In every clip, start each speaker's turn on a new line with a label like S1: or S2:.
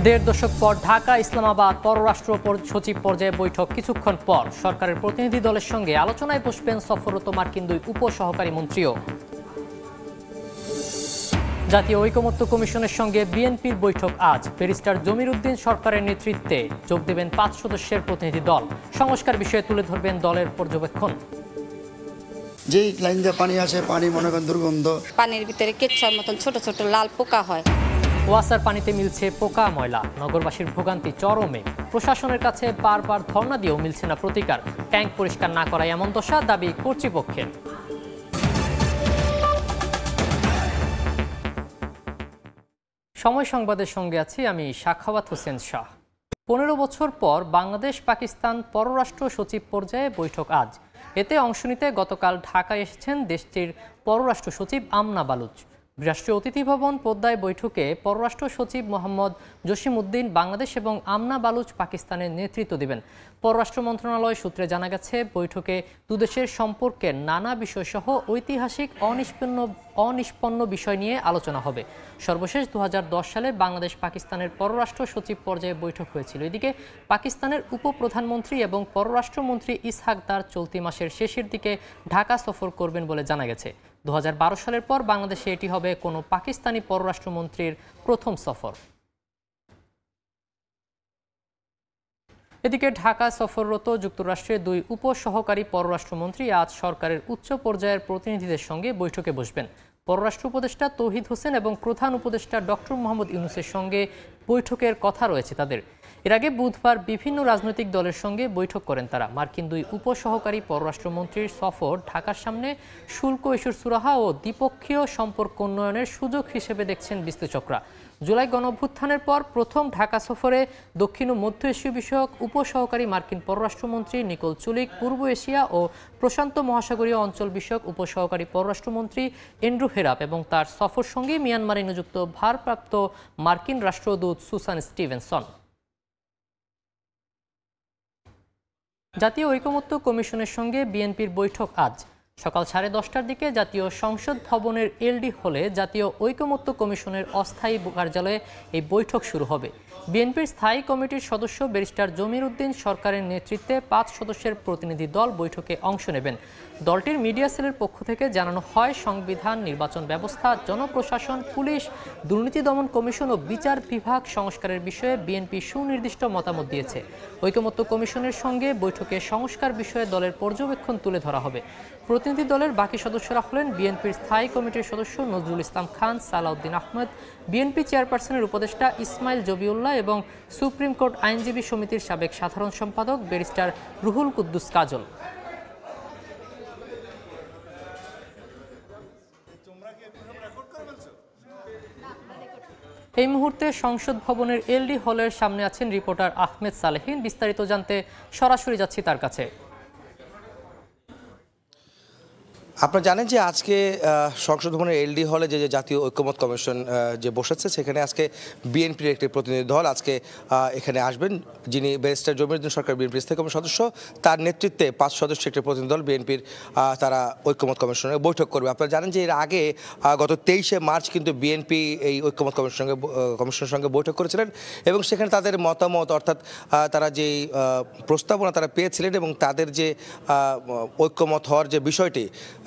S1: দেড় দশক পর ঢাকা ইসলামাবাদ পররাষ্ট্র সচিব পর্যায়ে বৈঠক কিছুক্ষণ পর সরকারের প্রতিনিধি দলের সঙ্গে আলোচনায় বসবেন সফররত মার্কিন দুই উপসহকারী মন্ত্রীও। জাতীয় ঐকমত্য কমিশনের সঙ্গে বিএনপির বৈঠক আজ। ব্যারিস্টার জমির উদ্দিন সরকারের নেতৃত্বে যোগ দেবেন ৫ সদস্যের প্রতিনিধি দল। সংস্কার বিষয়ে তুলে ধরবেন দলের পর্যবেক্ষণ।
S2: যেই লাইন দিয়ে পানি আসে, পানি মনে করেন দুর্গন্ধ,
S3: পানির ভিতরে কেচ্ছার মতন ছোট ছোট লাল পোকা হয়।
S1: ওয়াসার পানিতে মিলছে পোকা ময়লা, নগরবাসীর ভোগান্তি চরমে। প্রশাসনের কাছে বারবার ধর্ণা দিয়েও মিলছে না প্রতিকার। ট্যাঙ্ক পরিষ্কার না করায় এমন দশা, দাবি কর্তৃপক্ষের। সময় সংবাদের সঙ্গে আছি আমি সাখাওয়াত হোসেন শাহ। ১৫ বছর পর বাংলাদেশ পাকিস্তান পররাষ্ট্র সচিব পর্যায়ে বৈঠক আজ। এতে অংশ নিতে গতকাল ঢাকায় এসেছেন দেশটির পররাষ্ট্র সচিব আমনা বালুচ। রাষ্ট্রীয় অতিথি ভবন পদ্মায় বৈঠকে পররাষ্ট্র সচিব মোহাম্মদ জসিম-উদ্দিন বাংলাদেশ এবং আমনা বালুচ পাকিস্তানের নেতৃত্ব দেবেন। পররাষ্ট্র মন্ত্রণালয় সূত্রে জানা গেছে, বৈঠকে দুদেশের সম্পর্কের নানা বিষয়সহ ঐতিহাসিক অনিষ্পন্ন বিষয় নিয়ে আলোচনা হবে। সর্বশেষ ২০১০ সালে বাংলাদেশ পাকিস্তানের পররাষ্ট্র সচিব পর্যায়ে বৈঠক হয়েছিল। এদিকে পাকিস্তানের উপপ্রধানমন্ত্রী এবং পররাষ্ট্রমন্ত্রী ইসহাক দার চলতি মাসের শেষের দিকে ঢাকা সফর করবেন বলে জানা গেছে। ২০১২ সালের পর বাংলাদেশে এটি হবে কোনো পাকিস্তানি পররাষ্ট্রমন্ত্রীর প্রথম সফর। এদিকে ঢাকা সফররত যুক্তরাষ্ট্রের দুই উপসহকারী পররাষ্ট্রমন্ত্রী আজ সরকারের উচ্চ পর্যায়ের প্রতিনিধিদের সঙ্গে বৈঠকে বসবেন। পররাষ্ট্র উপদেষ্টা তৌহিদ হোসেন এবং প্রধান উপদেষ্টা ডক্টর মোহাম্মদ ইউনূসের সঙ্গে বৈঠকের কথা রয়েছে তাদের। এর আগে বুধবার বিভিন্ন রাজনৈতিক দলের সঙ্গে বৈঠক করেন তারা। মার্কিন দুই উপসহকারী পররাষ্ট্রমন্ত্রীর সফর ঢাকার সামনে শুল্ক ইস্যুর সুরাহা ও দ্বিপক্ষীয় সম্পর্ক উন্নয়নের সুযোগ হিসেবে দেখছেন বিশ্লেষকরা। জুলাই গণঅভ্যুত্থানের পর প্রথম ঢাকা সফরে দক্ষিণ ও মধ্য এশীয় বিষয়ক উপসহকারী মার্কিন পররাষ্ট্রমন্ত্রী নিকোল চুলিক, পূর্ব এশিয়া ও প্রশান্ত মহাসাগরীয় অঞ্চল বিষয়ক উপসহকারী পররাষ্ট্রমন্ত্রী এন্ড্রু হেরাপ এবং তার সফর সঙ্গে মিয়ানমারে নিযুক্ত ভারপ্রাপ্ত মার্কিন রাষ্ট্রদূত সুসান স্টিভেনসন। জাতীয় ঐকমত্য কমিশনের সঙ্গে বিএনপির বৈঠক আজ সকাল 10:30টার দিকে জাতীয় সংসদ ভবনের এলডি হলে জাতীয় ঐকমত্য কমিশনের অস্থায়ী কার্যালয়ে এই বৈঠক শুরু হবে। বিএনপির স্থায়ী কমিটির সদস্য ব্যারিস্টার জমির উদ্দিন সরকারের নেতৃত্বে ৫ সদস্যের প্রতিনিধি দল বৈঠকে অংশ নেবেন। দলটির মিডিয়া সেলের পক্ষ থেকে জানানো হয়, সংবিধান, নির্বাচন ব্যবস্থা, জনপ্রশাসন, পুলিশ, দুর্নীতি দমন কমিশন ও বিচার বিভাগ সংস্কারের বিষয়ে বিএনপি সুনির্দিষ্ট মতামত দিয়েছে। ঐকমত্য কমিশনের সঙ্গে বৈঠকে সংস্কার বিষয়ে দলের পর্যবেক্ষণ তুলে ধরা হবে। প্রতিনিধি দলের বাকি সদস্যরা হলেন বিএনপির স্থায়ী কমিটির সদস্য নজরুল ইসলাম খান, সালাউদ্দিন আহমেদ, বিএনপি চেয়ারপারসনের উপদেষ্টা ইসমাইল জবিউল্লাহ এবং সুপ্রিম কোর্ট আইনজীবী সমিতির সাবেক সাধারণ সম্পাদক ব্যারিস্টার রুহুল কুদ্দুস কাজল। এই মুহূর্তে সংসদ ভবনের এলডি হলের সামনে আছেন রিপোর্টার আহমেদ সালেহিন। বিস্তারিত জানতে সরাসরি যাচ্ছি তার কাছে।
S4: আপনারা জানেন যে আজকে সংসদ ভবনের এলডি হলে যে জাতীয় ঐকমত্য কমিশন যে বসেছে, সেখানে আজকে বিএনপির একটি প্রতিনিধি দল আজকে এখানে আসবেন, যিনি ব্যারিস্টার জমির উদ্দিন সরকার বিএনপির স্থায়ী কমিটির সদস্য। তার নেতৃত্বে 5 সদস্যের একটি প্রতিনিধি দল বিএনপির তারা ঐকমত্য কমিশনে বৈঠক করবে। আপনারা জানেন যে এর আগে গত 23শে মার্চ কিন্তু বিএনপি এই ঐকমত্য কমিশনের সঙ্গে বৈঠক করেছিলেন এবং সেখানে তাদের মতামত, অর্থাৎ তারা যেই প্রস্তাবনা তারা পেয়েছিলেন এবং তাদের যে ঐকমত হওয়ার যে বিষয়টি,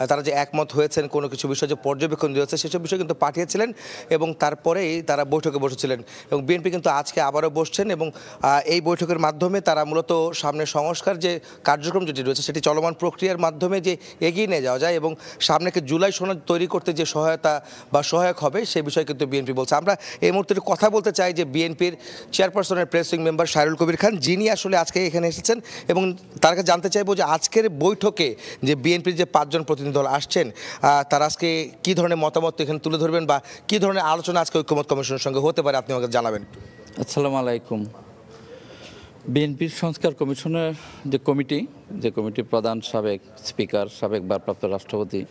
S4: তারা যে একমত হয়েছেন কোনো কিছু বিষয় যে পর্যবেক্ষণ দিয়েছে সেসব বিষয় কিন্তু পাঠিয়েছিলেন এবং তারপরেই তারা বৈঠকে বসেছিলেন। এবং বিএনপি কিন্তু আজকে আবারও বসছেন এবং এই বৈঠকের মাধ্যমে তারা মূলত সামনে সংস্কার যে কার্যক্রম যেটি রয়েছে সেটি চলমান প্রক্রিয়ার মাধ্যমে যে এগিয়ে নিয়ে যাওয়া যায় এবং সামনেকে জুলাই সনদ তৈরি করতে যে সহায়তা বা সহায়ক হবে সেই বিষয়ে কিন্তু বিএনপি বলছে। আমরা এই মুহূর্তে কথা বলতে চাই যে বিএনপির চেয়ারপারসনের প্রেসিং মেম্বার শাহরুল কবির খান, যিনি আসলে আজকে এখানে এসেছেন, এবং তার কাছে জানতে চাইবো যে আজকের বৈঠকে যে বিএনপির যে 5 জন প্রতিনিধি দল আসছেন, তারা আজকে কী ধরনের মতামত এখানে তুলে ধরবেন বা কী ধরনের আলোচনা আজকে ঐকমত্য কমিশনের সঙ্গে হতে পারে, আপনি আমাকে জানাবেন।
S5: আসসালামু আলাইকুম। বিএনপির সংস্কার কমিশনের যে কমিটি প্রধান সাবেক স্পিকার, সাবেক ভারপ্রাপ্ত রাষ্ট্রপতি,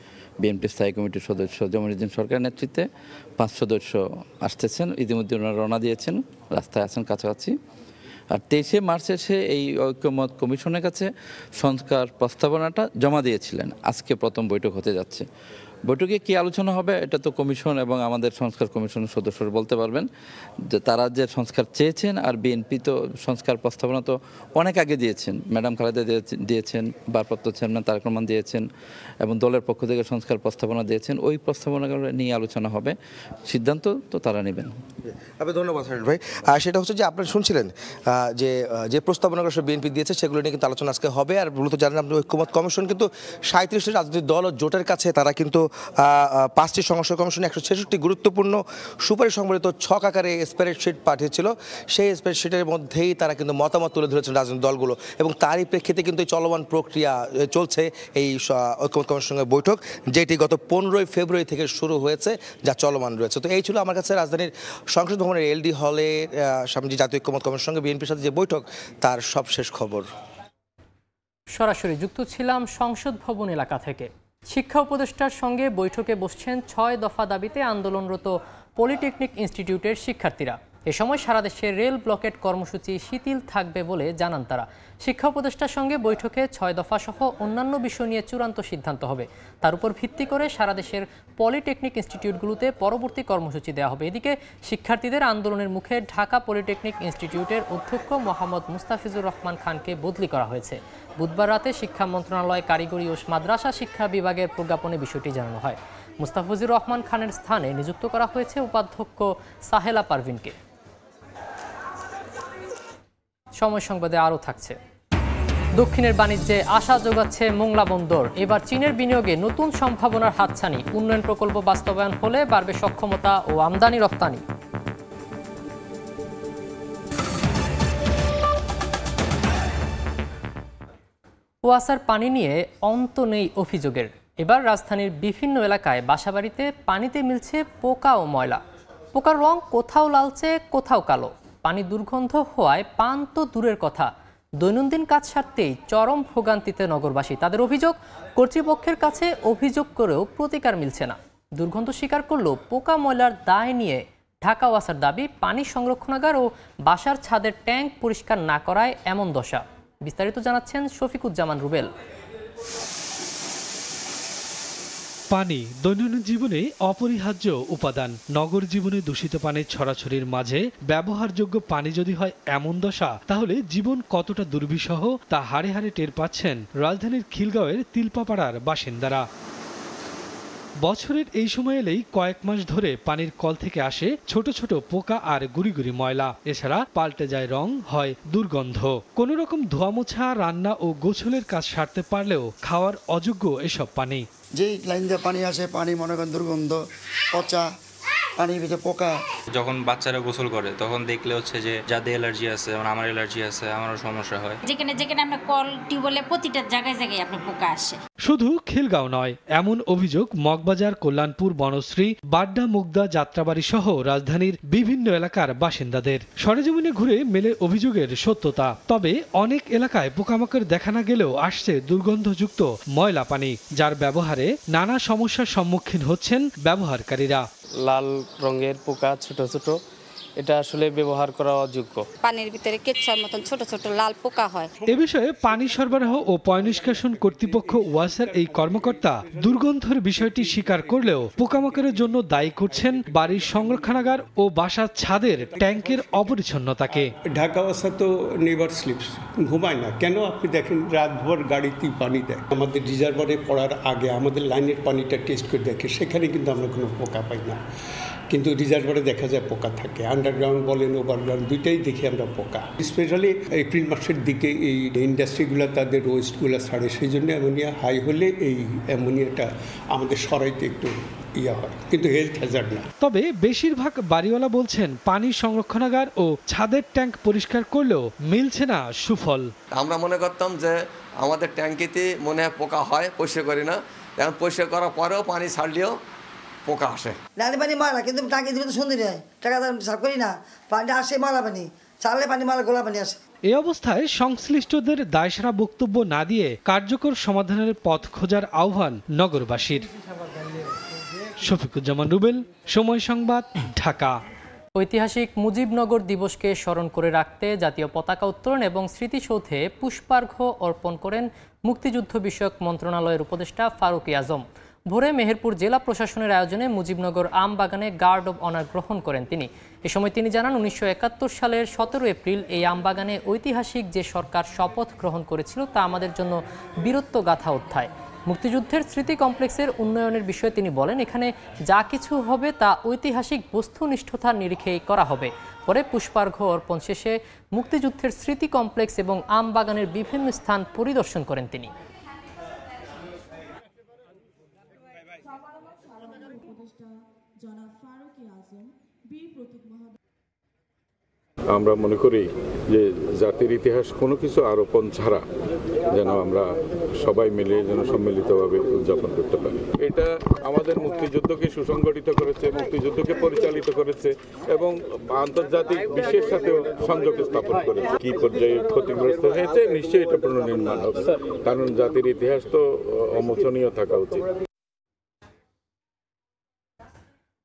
S5: বিএনপি স্থায়ী কমিটির সদস্য জমিরুদ্দিন সরকারের নেতৃত্বে 5 সদস্য আসতেছেন। ইতিমধ্যে ওনারা রওনা দিয়েছেন, রাস্তায় আছেন কাছাকাছি। আর 23শে মার্চ এসে এই ঐকমত্য কমিশনের কাছে সংস্কার প্রস্তাবনাটা জমা দিয়েছিলেন। আজকে প্রথম বৈঠক হতে যাচ্ছে। বৈঠকে কি আলোচনা হবে এটা তো কমিশন এবং আমাদের সংস্কার কমিশনের সদস্যরা বলতে পারবেন, যে তারা যে সংস্কার চেয়েছেন। আর বিএনপি তো সংস্কার প্রস্তাবনা তো অনেক আগে দিয়েছেন, ম্যাডাম খালেদা দিয়েছেন, ভারপ্রাপ্ত চেয়ারম্যান তারেক রহমান দিয়েছেন এবং দলের পক্ষ থেকে সংস্কার প্রস্তাবনা দিয়েছেন। ওই প্রস্তাবনাগুলো নিয়ে আলোচনা হবে, সিদ্ধান্ত তো তারা নেবেন।
S4: আপনি ধন্যবাদ হারিন ভাই। আর সেটা হচ্ছে যে আপনারা শুনছিলেন যে প্রস্তাবনাগুলো বিএনপি দিয়েছে সেগুলো নিয়ে কিন্তু আলোচনা আজকে হবে। আর মূলত জানেন আপনি ঐক্যমত কমিশন কিন্তু 37টি রাজনৈতিক দল ও জোটের কাছে তারা কিন্তু 5টি সংস্কার কমিশনে 166টি গুরুত্বপূর্ণ সুপারিশ সংবলিত ছক আকারে স্প্রেডশিট পাঠিয়েছিল। সেই স্প্রেডশিটের মধ্যেই তারা কিন্তু মতামত তুলে ধরেছেন রাজনৈতিক দলগুলো, এবং তারই প্রেক্ষিতে কিন্তু এই চলমান প্রক্রিয়া চলছে এই ঐক্যমত কমিশনের বৈঠক, যেটি গত 15ই ফেব্রুয়ারি থেকে শুরু হয়েছে, যা চলমান রয়েছে। তো এই ছিল আমার কাছে রাজধানীর সংসদ ভবনের এলডি হলে সামনে জাতীয় ঐক্যমত কমিশনের সঙ্গে বিএনপির সাথে যে বৈঠক তার সবশেষ খবর।
S1: সরাসরি যুক্ত ছিলাম সংসদ ভবন এলাকা থেকে। শিক্ষা উপদেষ্টার সঙ্গে বৈঠকে বসছেন 6 দফা দাবিতে আন্দোলনরত পলিটেকনিক ইনস্টিটিউটের শিক্ষার্থীরা। এ সময় সারা দেশে রেল ব্লকেট কর্মসূচি শিথিল থাকবে বলে জানান তারা। শিক্ষা উপদেষ্টার সঙ্গে বৈঠকে 6 দফা সহ অন্যান্য বিষয় নিয়ে চূড়ান্ত সিদ্ধান্ত হবে। তার উপর ভিত্তি করে সারা দেশের পলিটেকনিক ইনস্টিটিউটগুলোতে পরবর্তী কর্মসূচি দেওয়া হবে। এদিকে শিক্ষার্থীদের আন্দোলনের মুখে ঢাকা পলিটেকনিক ইনস্টিটিউটের অধ্যক্ষ মোহাম্মদ মুস্তাফিজুর রহমান খানকে বদলি করা হয়েছে। বুধবার রাতে শিক্ষা মন্ত্রণালয় কারিগরি ও মাদ্রাসা শিক্ষা বিভাগের প্রজ্ঞাপনে বিষয়টি জানানো হয়। মুস্তাফিজুর রহমান খানের স্থানে নিযুক্ত করা হয়েছে উপাধ্যক্ষ সাহেলা পারভিনকে। সময় সংবাদে আরও থাকছে। দক্ষিণের বাণিজ্যে আশা যোগাচ্ছে মোংলা বন্দর। এবার চীনের বিনিয়োগে নতুন সম্ভাবনার হাতছানি। উন্নয়ন প্রকল্প বাস্তবায়ন হলে বাড়বে সক্ষমতা ও আমদানি রপ্তানি। কুয়াশার পানি নিয়ে অন্ত নেই অভিযোগের। এবার রাজধানীর বিভিন্ন এলাকায় বাসাবাড়িতে পানিতে মিলছে পোকা ও ময়লা। পোকার রং কোথাও লালচে, কোথাও কালো। পানি দুর্গন্ধ হওয়ায় পান তো দূরের কথা, দৈনন্দিন কাজ সারতেই চরম ভোগান্তিতে নগরবাসী। তাদের অভিযোগ, কর্তৃপক্ষের কাছে অভিযোগ করেও প্রতিকার মিলছে না। দুর্গন্ধ স্বীকার করলেও পোকা ময়লার দায় নিয়ে ঢাকা ওয়াসার দাবি, পানি সংরক্ষণাগার ও বাসার ছাদের ট্যাঙ্ক পরিষ্কার না করায় এমন দশা। বিস্তারিত জানাচ্ছেন শফিকুজ্জামান রুবেল।
S6: পানি দৈনন্দিন জীবনে অপরিহার্য উপাদান। নগর জীবনে দূষিত পানির ছড়াছড়ির মাঝে ব্যবহারযোগ্য পানি যদি হয় এমন দশা, তাহলে জীবন কতটা দুর্বিষহ তা হাড়ে হাড়ে টের পাচ্ছেন রাজধানীর খিলগাঁওয়ের তিলপাপাড়ার বাসিন্দারা। বছরের এই সময় এলেই কয়েক মাস ধরে পানির কল থেকে আসে ছোট ছোট পোকা আর গুড়ি গুড়ি ময়লা। এছাড়া পাল্টে যায় রং, হয় দুর্গন্ধ। কোনো রকম ধোয়া মোছা, রান্না ও গোসলের কাজ সারতে পারলেও খাওয়ার অযোগ্য এসব পানি।
S2: যেই লাইন দিয়ে পানি আসে, পানি মনে করেন দুর্গন্ধ, পচা, পানির ভিতরে পোকা।
S7: যখন বাচ্চারা গোসল করে তখন দেখলে হচ্ছে যে যাদের অ্যালার্জি আছে, যেমন আমার অ্যালার্জি আছে, আমারও সমস্যা হয়।
S8: যেখানে যেখানে আমরা কল টিউবওয়েলে প্রতিটা জায়গায় জায়গায় আপনার পোকা আসে।
S6: শুধু খিলগাঁও নয়, এমন অভিযোগ মগবাজার, কল্যাণপুর, বনশ্রী, বাড্ডা, মুগদা, যাত্রাবাড়ি সহ রাজধানীর বিভিন্ন এলাকার বাসিন্দাদের। সরেজমিনে ঘুরে মেলে অভিযোগের সত্যতা। তবে অনেক এলাকায় পোকামাকড় দেখা না গেলেও আসছে দুর্গন্ধযুক্ত ময়লা পানি, যার ব্যবহারে নানা সমস্যার সম্মুখীন হচ্ছেন ব্যবহারকারীরা।
S9: লাল রঙের পোকা ছোট ছোট, এটা আসলে ব্যবহার করা অযোগ্য।
S3: পানির ভিতরে কেচ্ছার মতন ছোট ছোট লাল পোকা হয়।
S6: এ বিষয়ে পানি সরবরাহ ও পয়ঃনিষ্কাশন কর্তৃপক্ষ ওয়াসার এই কর্মকর্তা দুর্গন্ধের বিষয়টি স্বীকার করলেও পোকামাকড়ের জন্য দায়ী করছেন বাড়ির সংরক্ষণাগার ও বাসার ছাদের ট্যাঙ্কের অপরিচ্ছন্নতাকে।
S10: ঢাকা ওয়াসা তো নেভার স্লিপস, ঘুমায় না। কেন আপনি দেখেন রাতভর গাড়িতেই পানি দেয়। আমাদের রিজার্ভারে পড়ার আগে আমাদের লাইনের পানিটা টেস্ট করে দেখে, সেখানে কিন্তু আমরা কোনো পোকা পাই না। কিন্তু রিজার্ভারে দেখা যায় পোকা থাকে। আন্ডারগ্রাউন্ড বলেন, ওভারগ্রাউন্ড, দুইটাই দেখি আমরা পোকা। স্পেশালি এপ্রিল মাসের দিকে এই ইন্ডাস্ট্রিগুলো তাদের ওয়েস্টগুলো ছাড়ে, সেই জন্য অ্যামোনিয়া হাই হলে এই অ্যামোনিয়াটা আমাদের সরাইতে একটু হয়, কিন্তু হেলথ হ্যাজার্ড না।
S6: তবে বেশিরভাগ বাড়িওয়ালা বলছেন পানি সংরক্ষণাগার ও ছাদের ট্যাঙ্ক পরিষ্কার করলেও মিলছে না সুফল।
S11: আমরা মনে করতাম যে আমাদের ট্যাঙ্কিতে মনে হয় পোকা হয়, পরিষ্কার করি না। এখন পরিষ্কার করার পরেও পানি ছাড়লেও পোকা আসে।
S12: নালি পানি ময়লা, কিন্তু টাঙ্কি দিলে তো সুন্দর হয়, টাকা সাফ করি না, পানিটা আসে ময়লা পানি, ছাড়লে পানি ময়লা, গোলা পানি আসে।
S6: এই অবস্থায় সংশ্লিষ্টদের দায়সারা বক্তব্য না দিয়ে কার্যকর সমাধানের পথ খোঁজার আহ্বান নগরবাসীর। শফিকুজ্জামান রুবেল, সময় সংবাদ, ঢাকা।
S1: ঐতিহাসিক মুজিবনগর দিবসকে স্মরণ করে রাখতে জাতীয় পতাকা উত্তোলন এবং স্মৃতিসৌধে পুষ্পার্ঘ্য অর্পণ করেন মুক্তিযুদ্ধ বিষয়ক মন্ত্রণালয়ের উপদেষ্টা ফারুক আজম। ভোরে মেহেরপুর জেলা প্রশাসনের আয়োজনে মুজিবনগর আম বাগানে গার্ড অব অনার গ্রহণ করেন তিনি। এ সময় তিনি জানান 1971 সালের 17 এপ্রিল এই আম বাগানে ঐতিহাসিক যে সরকার শপথ গ্রহণ করেছিল তা আমাদের জন্য বীরত্ব গাথা অধ্যায়। মুক্তিযুদ্ধের স্মৃতি কমপ্লেক্সের উন্নয়নের বিষয়ে তিনি বলেন, এখানে যা কিছু হবে তা ঐতিহাসিক বস্তুনিষ্ঠতার নিরিখেই করা হবে। পরে পুষ্পার্ঘ্য অর্পণ শেষে মুক্তিযুদ্ধের স্মৃতি কমপ্লেক্স এবং আম বাগানের বিভিন্ন স্থান পরিদর্শন করেন তিনি।
S13: আমরা মনে করি যে জাতির ইতিহাস কোনো কিছু আরোপণ ছাড়া যেন আমরা সবাই মিলে যেন সম্মিলিতভাবে উদযাপন করতে পারি। এটা আমাদের মুক্তিযুদ্ধকে সুসংগঠিত করেছে, মুক্তিযুদ্ধকে পরিচালিত করেছে এবং আন্তর্জাতিক বিশ্বের সাথেও সংযোগ স্থাপন করেছে। কি পর্যায়ে ক্ষতিগ্রস্ত হয়েছে নিশ্চয়ই এটা পুনর্নির্মাণ হবে, কারণ জাতির ইতিহাস তো অমোচনীয় থাকা উচিত।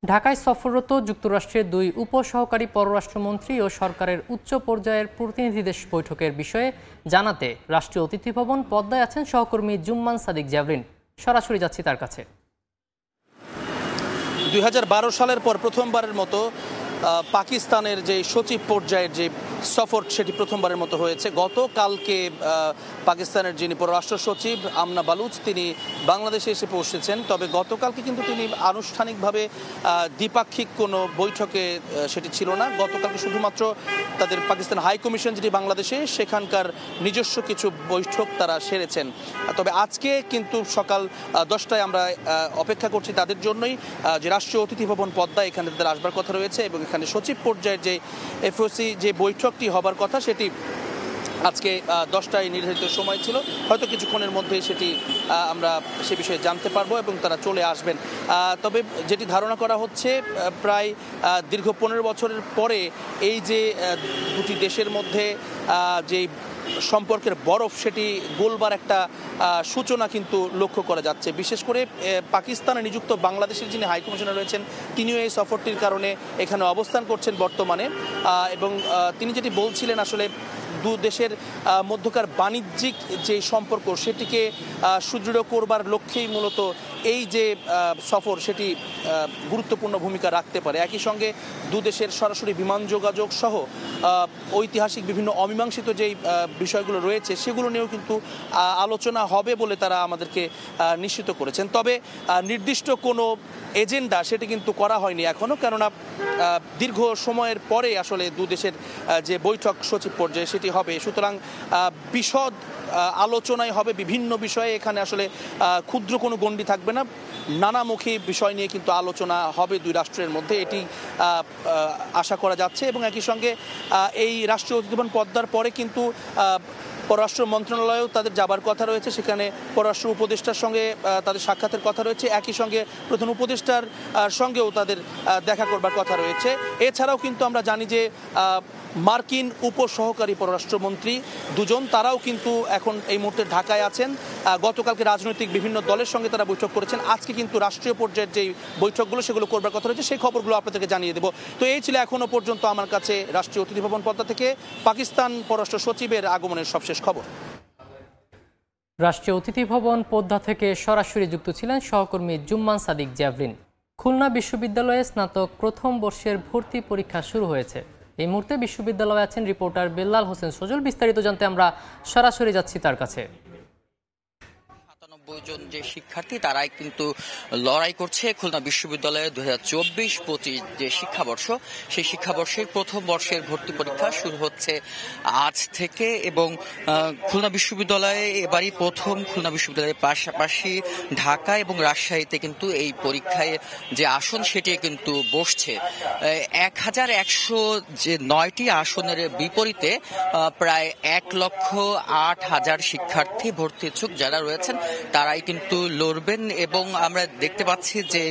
S1: ঢাকায় সফররত যুক্তরাষ্ট্রের 2 উপসহকারী পররাষ্ট্রমন্ত্রী ও সরকারের উচ্চ পর্যায়ের প্রতিনিধিদের বৈঠকের বিষয়ে জানাতে রাষ্ট্রীয় অতিথি ভবন পদ্মায় আছেন সহকর্মী জুম্মান সাদিক জাভরিন। সরাসরি যাচ্ছি তার কাছে।
S14: 2012 সালের পর প্রথমবারের মতো পাকিস্তানের যে সচিব পর্যায়ের যে সফর সেটি প্রথমবারের মতো হয়েছে। গতকালকে পাকিস্তানের যিনি পররাষ্ট্র সচিব আমনা বালুচ তিনি বাংলাদেশে এসে পৌঁছেছেন, তবে গতকালকে কিন্তু তিনি আনুষ্ঠানিকভাবে দ্বিপাক্ষিক কোনো বৈঠকে সেটি ছিল না। গতকালকে শুধুমাত্র তাদের পাকিস্তান হাই কমিশন যেটি বাংলাদেশে সেখানকার নিজস্ব কিছু বৈঠক তারা সেরেছেন। তবে আজকে কিন্তু সকাল 10টায় আমরা অপেক্ষা করছি তাদের জন্যই, যে রাষ্ট্রীয় অতিথি ভবন পদ্মা এখানে তাদের আসবার কথা রয়েছে এবং এখানে সচিব পর্যায়ের যে এফওসি যে বৈঠকটি হবার কথা সেটি আজকে 10টায় নির্ধারিত সময় ছিল। হয়তো কিছুক্ষণের মধ্যে সেটি আমরা সে বিষয়ে জানতে পারবো এবং তারা চলে আসবেন। তবে যেটি ধারণা করা হচ্ছে প্রায় দীর্ঘ 15 বছরের পরে এই যে দুটি দেশের মধ্যে যে সম্পর্কের বরফ সেটি গোলবার একটা সূচনা কিন্তু লক্ষ্য করা যাচ্ছে। বিশেষ করে পাকিস্তানে নিযুক্ত বাংলাদেশের যিনি হাইকমিশনার রয়েছেন তিনিও এই সফরটির কারণে এখানে অবস্থান করছেন বর্তমানে, এবং তিনি যেটি বলছিলেন আসলে দু দেশের মধ্যকার বাণিজ্যিক যে সম্পর্ক সেটিকে সুদৃঢ় করবার লক্ষ্যেই মূলত এই যে সফর সেটি গুরুত্বপূর্ণ ভূমিকা রাখতে পারে। একই সঙ্গে দু দেশের সরাসরি বিমান যোগাযোগ সহ ঐতিহাসিক বিভিন্ন অমীমাংসিত যেই বিষয়গুলো রয়েছে সেগুলো নিয়েও কিন্তু আলোচনা হবে বলে তারা আমাদেরকে নিশ্চিত করেছেন। তবে নির্দিষ্ট কোনো এজেন্ডা সেটি কিন্তু করা হয়নি এখনও, কেননা দীর্ঘ সময়ের পরে আসলে দু দেশের যে বৈঠক সচিব পর্যায়ে সেটি হবে। সুতরাং বিশদ আলোচনায় হবে বিভিন্ন বিষয়ে, এখানে আসলে ক্ষুদ্র কোনো গণ্ডি থাকবে না, নানামুখী বিষয় নিয়ে কিন্তু আলোচনা হবে দুই রাষ্ট্রের মধ্যে, এটি আশা করা যাচ্ছে। এবং একই সঙ্গে এই রাষ্ট্রীয় অতিথি ভবন পদ্মার পরে কিন্তু পররাষ্ট্র মন্ত্রণালয়েও তাদের যাবার কথা রয়েছে, সেখানে পররাষ্ট্র উপদেষ্টার সঙ্গে তাদের সাক্ষাতের কথা রয়েছে, একই সঙ্গে প্রধান উপদেষ্টার সঙ্গেও তাদের দেখা করবার কথা রয়েছে। এছাড়াও কিন্তু আমরা জানি যে মার্কিন উপসহকারী পররাষ্ট্রমন্ত্রী দুজন তারাও কিন্তু এখন এই মুহূর্তে ঢাকায় আছেন। গতকালকে রাজনৈতিক বিভিন্ন দলের সঙ্গে তারা বৈঠক করেছেন, আজকে কিন্তু রাষ্ট্রীয় পর্যায়ের যেই বৈঠকগুলো সেগুলো করবার কথা রয়েছে, সেই খবরগুলো আপনাদেরকে জানিয়ে দেব। তো এই ছিল এখনো পর্যন্ত আমার কাছে রাষ্ট্রীয় অতিথি ভবন পদ্মা থেকে পাকিস্তান পররাষ্ট্র সচিবের আগমনের সবশেষ খবর।
S1: রাষ্ট্রীয় অতিথি ভবন পদ্মা থেকে সরাসরি যুক্ত ছিলেন সহকর্মী জুম্মান সাদিক জাভরিন। খুলনা বিশ্ববিদ্যালয়ে স্নাতক প্রথম বর্ষের ভর্তি পরীক্ষা শুরু হয়েছে। এই মুহূর্তে বিশ্ববিদ্যালয়ে আছেন রিপোর্টার বেল্লাল হোসেন সজল। বিস্তারিত জানতে আমরা সরাসরি যাচ্ছি তার কাছে।
S15: 97 জন যে শিক্ষার্থী তারাই কিন্তু লড়াই করছে খুলনা বিশ্ববিদ্যালয়ের 2024-25 যে শিক্ষাবর্ষ, সেই শিক্ষাবর্ষের প্রথম বর্ষের ভর্তি পরীক্ষা শুরু হচ্ছে আজ থেকে। এবং খুলনা বিশ্ববিদ্যালয়ে এবারই প্রথম খুলনা বিশ্ববিদ্যালয়ের পাশাপাশি ঢাকা এবং রাজশাহীতে কিন্তু এই পরীক্ষায় যে আসন সেটি কিন্তু বসছে। 1109টি আসনের বিপরীতে প্রায় 1,08,000 শিক্ষার্থী ভর্তি ইচ্ছুক যারা রয়েছেন তারাই কিন্তু লড়বেন। এবং আমরা দেখতে পাচ্ছি যে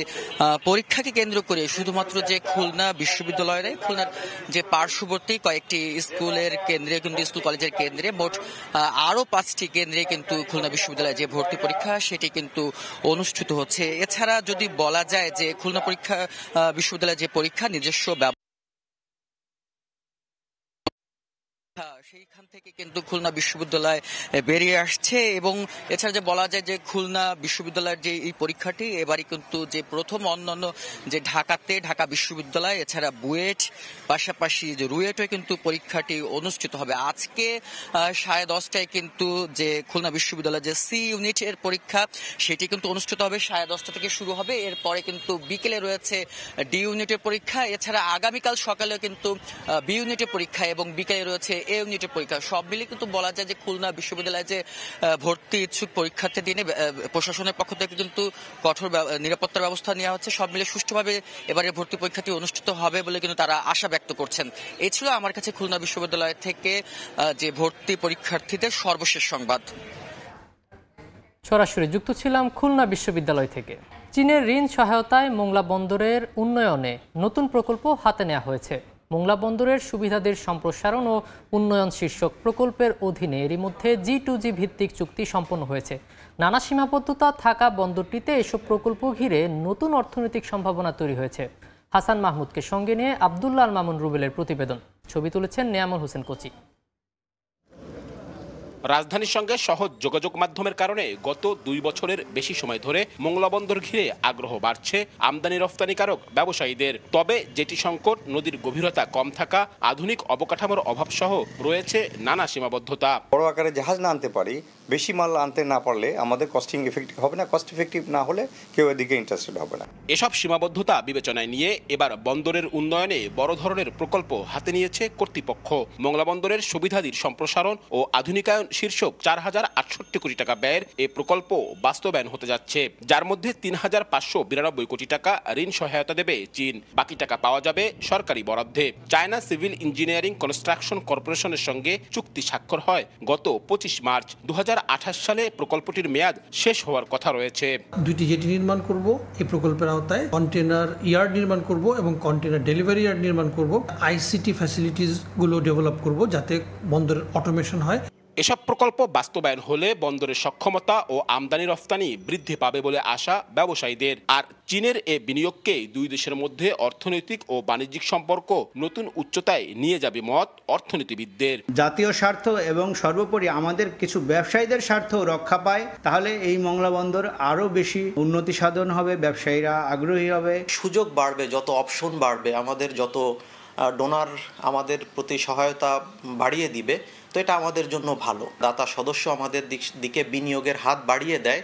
S15: পরীক্ষাকে কেন্দ্র করে শুধুমাত্র যে খুলনা বিশ্ববিদ্যালয়ের খুলনার যে পার্শ্ববর্তী কয়েকটি স্কুলের কেন্দ্রে কিন্তু স্কুল কলেজের কেন্দ্রে মোট আরো 5টি কেন্দ্রে কিন্তু খুলনা বিশ্ববিদ্যালয়ে যে ভর্তি পরীক্ষা সেটি কিন্তু অনুষ্ঠিত হচ্ছে। এছাড়া যদি বলা যায় যে খুলনা বিশ্ববিদ্যালয়ের যে পরীক্ষা নিজস্ব সেইখান থেকে কিন্তু খুলনা বিশ্ববিদ্যালয় বেরিয়ে আসছে এবং এছাড়া যে বলা যায় যে খুলনা বিশ্ববিদ্যালয়ের যে এই পরীক্ষাটি এবারই কিন্তু যে প্রথম অন্যান্য যে ঢাকা বিশ্ববিদ্যালয় এছাড়া বুয়েট পাশাপাশি যে রুয়েটে কিন্তু পরীক্ষাটি অনুষ্ঠিত হবে। আজকে 10:30টায় কিন্তু যে খুলনা বিশ্ববিদ্যালয়ের যে সি ইউনিটের পরীক্ষা সেটি কিন্তু অনুষ্ঠিত হবে, 10:30টা থেকে শুরু হবে। এরপরে কিন্তু বিকেলে রয়েছে ডি ইউনিটের পরীক্ষা, এছাড়া আগামীকাল সকালেও কিন্তু বি ইউনিটের পরীক্ষা এবং বিকেলে রয়েছে এ ইউনিটের পরীক্ষা। সব মিলিয়ে কিন্তু বলা যায় যে খুলনা বিশ্ববিদ্যালয়ে যে ভর্তি ইচ্ছুক পরীক্ষার্থী দিনে প্রশাসনের পক্ষ থেকে কিন্তু কঠোর নিরাপত্তার ব্যবস্থা নেওয়া হচ্ছে। সব মিলিয়ে সুষ্ঠুভাবে এবারে ভর্তি পরীক্ষাটি অনুষ্ঠিত হবে বলে কিন্তু তারা আশা ব্যক্ত করছেন। এই ছিল আমার কাছে খুলনা বিশ্ববিদ্যালয় থেকে যে ভর্তি পরীক্ষার্থীদের সর্বশেষ সংবাদ।
S1: সরাসরি যুক্ত ছিলাম খুলনা বিশ্ববিদ্যালয় থেকে। চীনের ঋণ সহায়তায় মোংলা বন্দরের উন্নয়নে নতুন প্রকল্প হাতে নেওয়া হয়েছে। মোংলা বন্দরের সুবিধাদের সম্প্রসারণ ও উন্নয়ন শীর্ষক প্রকল্পের অধীনে এরই মধ্যে G2G ভিত্তিক চুক্তি সম্পন্ন হয়েছে। নানা সীমাবদ্ধতা থাকা বন্দরটিতে এসব প্রকল্প ঘিরে নতুন অর্থনৈতিক সম্ভাবনা তৈরি হয়েছে। হাসান মাহমুদকে সঙ্গে নিয়ে আব্দুল্লাহ আল মামুন রুবেলের প্রতিবেদন। ছবি তুলেছেন নেয়ামুল হোসেন কোচি।
S16: রাজধানীর সঙ্গে সহজ যোগাযোগ মাধ্যমের কারণে গত 2 বছরের বেশি সময় ধরে মোংলা বন্দর ঘিরে আগ্রহ বাড়ছে আমদানি রফতানিকারক ব্যবসায়ীদের। তবে জেটি সংকট, নদীর গভীরতা কম থাকা, আধুনিক অবকাঠামোর অভাব সহ রয়েছে নানা সীমাবদ্ধতা।
S17: বড় আকারে জাহাজ না আনতে পারি, বেশি মাল আনতে না পারলে আমাদের কস্টিং এফেক্টিভ হবে না, কস্ট এফেক্টিভ না হলে কেউ এদিকে ইন্টারেস্টেড হবে না।
S16: এসব সীমাবদ্ধতা বিবেচনায় নিয়ে এবার বন্দরের উন্নয়নে বড় ধরনের প্রকল্প হাতে নিয়েছে কর্তৃপক্ষ। মোংলা বন্দরের সুবিধাদির সম্প্রসারণ ও আধুনিকায়ন শীর্ষক 4,068 কোটি টাকা ব্যয়ের এই প্রকল্প বাস্তবায়ন হতে যাচ্ছে, যার মধ্যে 3,592 কোটি টাকা ঋণ সহায়তা দেবে চীন। বাকি টাকা পাওয়া যাবে সরকারি বরাদ্দে। চায়না সিভিল ইঞ্জিনিয়ারিং কনস্ট্রাকশন কর্পোরেশনের সঙ্গে চুক্তি স্বাক্ষর হয় গত 25 মার্চ। 2028 সালে প্রকল্পটির মেয়াদ শেষ হওয়ার কথা রয়েছে।
S18: 2টি জেটি নির্মাণ করব এই প্রকল্পের আওতায়, কন্টেনার ইয়ার্ড নির্মাণ করব এবং কন্টেনার ডেলিভারি ইয়ার্ড নির্মাণ করব, আইসিটি ফ্যাসিলিটিস গুলো ডেভেলপ করব যাতে বন্দরের অটোমেশন হয়।
S16: এসব প্রকল্প বাস্তবায়ন হলে বন্দরের সক্ষমতা ও আমদানি রফতানি বৃদ্ধি পাবে বলে আশা ব্যবসায়ীদের। আর চীনের এ বিনিয়োগকে দুই দেশের মধ্যে অর্থনৈতিক ও বাণিজ্যিক সম্পর্ক নতুন উচ্চতায় নিয়ে যাবে মত অর্থনীতিবিদদের।
S19: জাতীয় স্বার্থ এবং সর্বোপরি আমাদের কিছু ব্যবসায়ীদের স্বার্থ রক্ষা পায়, তাহলে এই মোংলা বন্দর আরও বেশি উন্নতি সাধন হবে, ব্যবসায়ীরা আগ্রহী হবে,
S20: সুযোগ বাড়বে, যত অপশন বাড়বে, আমাদের যত ডোনার আমাদের প্রতি সহায়তা বাড়িয়ে দিবে, তো এটা আমাদের জন্য ভালো। দাতা সদস্য আমাদের দিকে বিনিয়োগের হাত বাড়িয়ে দেয়,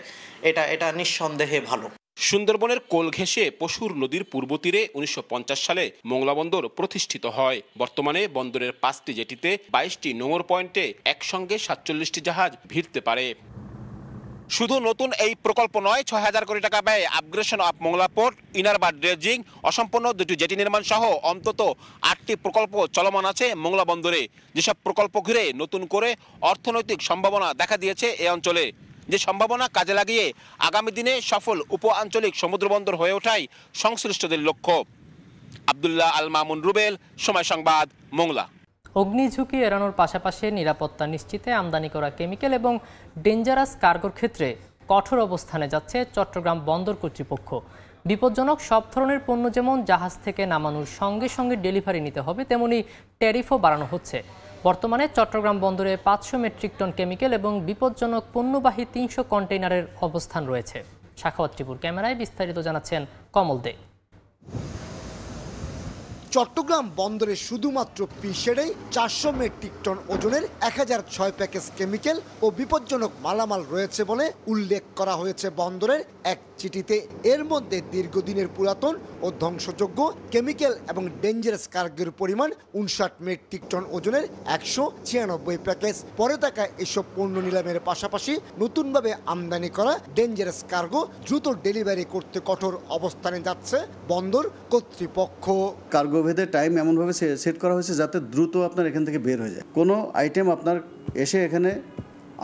S20: এটা নিঃসন্দেহে ভালো।
S16: সুন্দরবনের কোল ঘেঁষে পশুর নদীর পূর্ব তীরে 1950 সালে মোংলা বন্দর প্রতিষ্ঠিত হয়। বর্তমানে বন্দরের 5টি জেটিতে 22টি নোঙর পয়েন্টে একসঙ্গে 47টি জাহাজ ভিড়তে পারে। শুধু নতুন এই প্রকল্প নয়, 6,000 কোটি টাকা ব্যয়ে upgradation of Mongla port, inner bar dredging, অসম্পূর্ণ 2টি জেটি নির্মাণ সহ অন্তত 8টি প্রকল্প চলমান আছে মোংলা বন্দরে। যেসব প্রকল্প ঘিরে নতুন করে অর্থনৈতিক সম্ভাবনা দেখা দিয়েছে এ অঞ্চলে, যে সম্ভাবনা কাজে লাগিয়ে আগামী দিনে সফল উপ আঞ্চলিক সমুদ্র বন্দর হয়ে ওঠাই সংশ্লিষ্টদের লক্ষ্য। আব্দুল্লাহ আল মামুন রুবেল, সময় সংবাদ, মোংলা।
S1: অগ্নিঝুঁকি এড়ানোর পাশাপাশি নিরাপত্তা নিশ্চিতে আমদানি করা কেমিক্যাল এবং ডেঞ্জারাস কার্গোর ক্ষেত্রে কঠোর অবস্থানে যাচ্ছে চট্টগ্রাম বন্দর কর্তৃপক্ষ। বিপজ্জনক সব ধরনের পণ্য যেমন জাহাজ থেকে নামানোর সঙ্গে সঙ্গে ডেলিভারি নিতে হবে, তেমনি ট্যারিফও বাড়ানো হচ্ছে। বর্তমানে চট্টগ্রাম বন্দরে 500 মেট্রিক টন কেমিক্যাল এবং বিপজ্জনক পণ্যবাহী 300 কন্টেইনারের অবস্থান রয়েছে। সাখাওয়াত টিপুর ক্যামেরায় বিস্তারিত জানাচ্ছেন কমল দে।
S21: চট্টগ্রাম বন্দরে শুধুমাত্র পিসেরেই 400 মেট্রিক টন ওজনের 1006 প্যাকেজ কেমিক্যাল ও বিপজ্জনক মালামাল রয়েছে বলে উল্লেখ করা হয়েছে বন্দরের এক চিঠিতে। এর মধ্যে দীর্ঘদিনের পুরাতন ও ধ্বংসযোগ্য কেমিক্যাল এবং ডেঞ্জারাস কার্গোর পরিমাণ 59 মেট্রিক টন ওজনের 196 প্যাকেজ। পরে থাকা এসব পণ্য নিলামের পাশাপাশি নতুনভাবে আমদানি করা ডেঞ্জারাস কার্গো দ্রুত ডেলিভারি করতে কঠোর অবস্থানে যাচ্ছে বন্দর কর্তৃপক্ষ।
S22: কার্গো ভেদে টাইম এমনভাবে সেট করা হয়েছে যাতে দ্রুত আপনার এখান থেকে বের হয়ে যায়, কোনো আইটেম আপনার এসে এখানে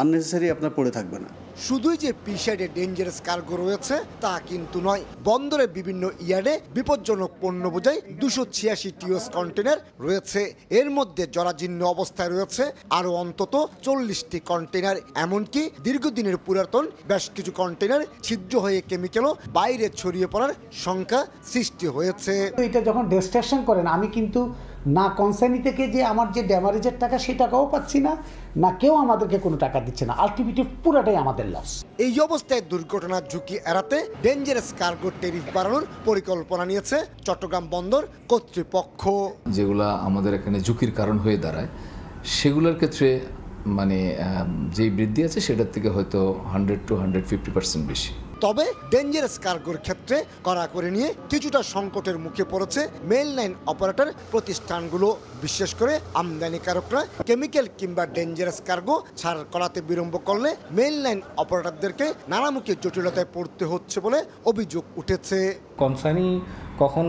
S22: আননেসেসারি আপনার পড়ে থাকবে না।
S21: শুধুই যে পিসাইডে ডেঞ্জারাস কার্গো রয়েছে তা কিন্তু নয়, বন্দরে বিভিন্ন ইয়ার্ডে বিপজ্জনক পণ্য বোঝাই 286 টিওস কন্টেনার রয়েছে। এর মধ্যে জরাজীর্ণ অবস্থায় রয়েছে আরও অন্তত 40টি কন্টেনার। এমনকি দীর্ঘদিনের পুরাতন বেশ কিছু কন্টেনার ছিদ্র হয়ে কেমিক্যালও বাইরে ছড়িয়ে পড়ার শঙ্কা সৃষ্টি হয়েছে।
S23: এটা যখন ডেস্ট্রাকশন করেন, আমি কিন্তু
S4: না কনসার্নি থেকে যে আমার যে ড্যামারেজের টাকা সে টাকাও পাচ্ছি না, না কেউ আমাদেরকে কোনো টাকা দিচ্ছে না। আলটিমেটলি পুরোটাই আমাদের লস।
S21: এই অবস্থায় দুর্ঘটনার ঝুঁকি এড়াতে ডেঞ্জারাস কার্গো ট্যারিফ বাড়ানোর পরিকল্পনা নিয়েছে চট্টগ্রাম বন্দর কর্তৃপক্ষ।
S5: যেগুলা আমাদের এখানে ঝুঁকির কারণ হয়ে দাঁড়ায় সেগুলোর ক্ষেত্রে মানে যেই বৃদ্ধি আছে সেটার থেকে হয়তো 100 to 150% বেশি।
S21: তবে ডেঞ্জারাস কার্গোর ক্ষেত্রে কড়াকড়ি নিয়ে কিছুটা সংকটের মুখে পড়েছে মেইল লাইন অপারেটর প্রতিষ্ঠানগুলো। বিশেষ করে আমদানিকারকরা কেমিক্যাল কিংবা ডেঞ্জারাস কার্গো ছাড় করাতে বিলম্ব করলে মেইল লাইন অপারেটরদেরকে নানামুখী জটিলতায় পড়তে হচ্ছে বলে অভিযোগ উঠেছে।
S23: কনসার্নি কখন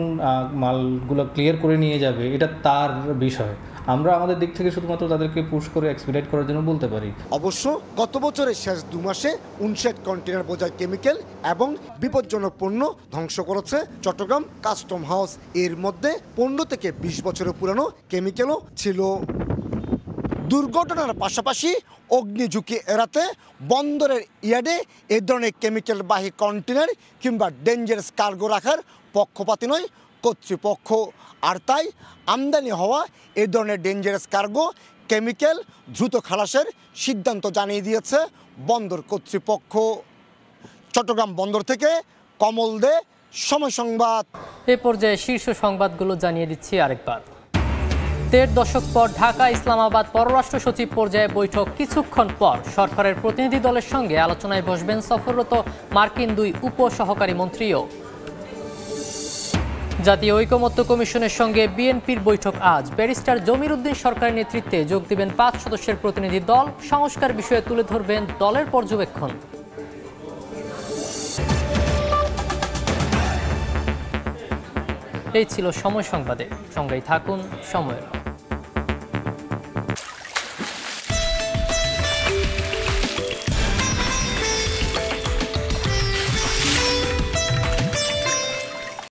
S23: মালগুলো ক্লিয়ার করে নিয়ে যাবে এটা তার বিষয়, আমরা আমাদের দিক থেকে শুধুমাত্র তাদেরকে পুশ করে এক্সপিডাইট করার জন্য বলতে পারি।
S21: অবশ্য গত বছরের শেষ 2 মাসে 59 কন্টেনার বোঝাই কেমিক্যাল এবং বিপজ্জনক পণ্য ধ্বংস করেছে চট্টগ্রাম কাস্টম হাউস। এর মধ্যে 15 থেকে 20 বছরের পুরানো কেমিক্যালও ছিল। দুর্ঘটনার পাশাপাশি অগ্নি ঝুঁকি এড়াতে বন্দরের ইয়ার্ডে এ ধরনের কেমিক্যালবাহী কন্টেনার কিংবা ডেঞ্জারাস কার্গো রাখার পক্ষপাতী নয় কর্তৃপক্ষ। আর তাই আমদানি হওয়া এই ধরনের ডেঞ্জারাস কার্গো কেমিক্যাল দ্রুত খালাসের সিদ্ধান্ত জানিয়ে দিয়েছে বন্দর কর্তৃপক্ষ। চট্টগ্রাম বন্দর থেকে কমল দে, সময় সংবাদ।
S1: এ পর্যায়ে শীর্ষ সংবাদগুলো জানিয়ে দিচ্ছি আরেকবার। 1.5 দশক পর ঢাকা ইসলামাবাদ পররাষ্ট্র সচিব পর্যায়ে বৈঠক। কিছুক্ষণ পর সরকারের প্রতিনিধি দলের সঙ্গে আলোচনায় বসবেন সফররত মার্কিন 2 উপ সহকারী মন্ত্রীও। জাতীয় ঐকমত্য কমিশনের সঙ্গে বিএনপির বৈঠক আজ। ব্যারিস্টার জমির উদ্দিন সরকারের নেতৃত্বে যোগ দিবেন 5 সদস্যের প্রতিনিধি দল। সংস্কার বিষয়ে তুলে ধরবেন দলের পর্যবেক্ষণ। এই ছিল সময় সংবাদে, সঙ্গেই থাকুন সময়ের।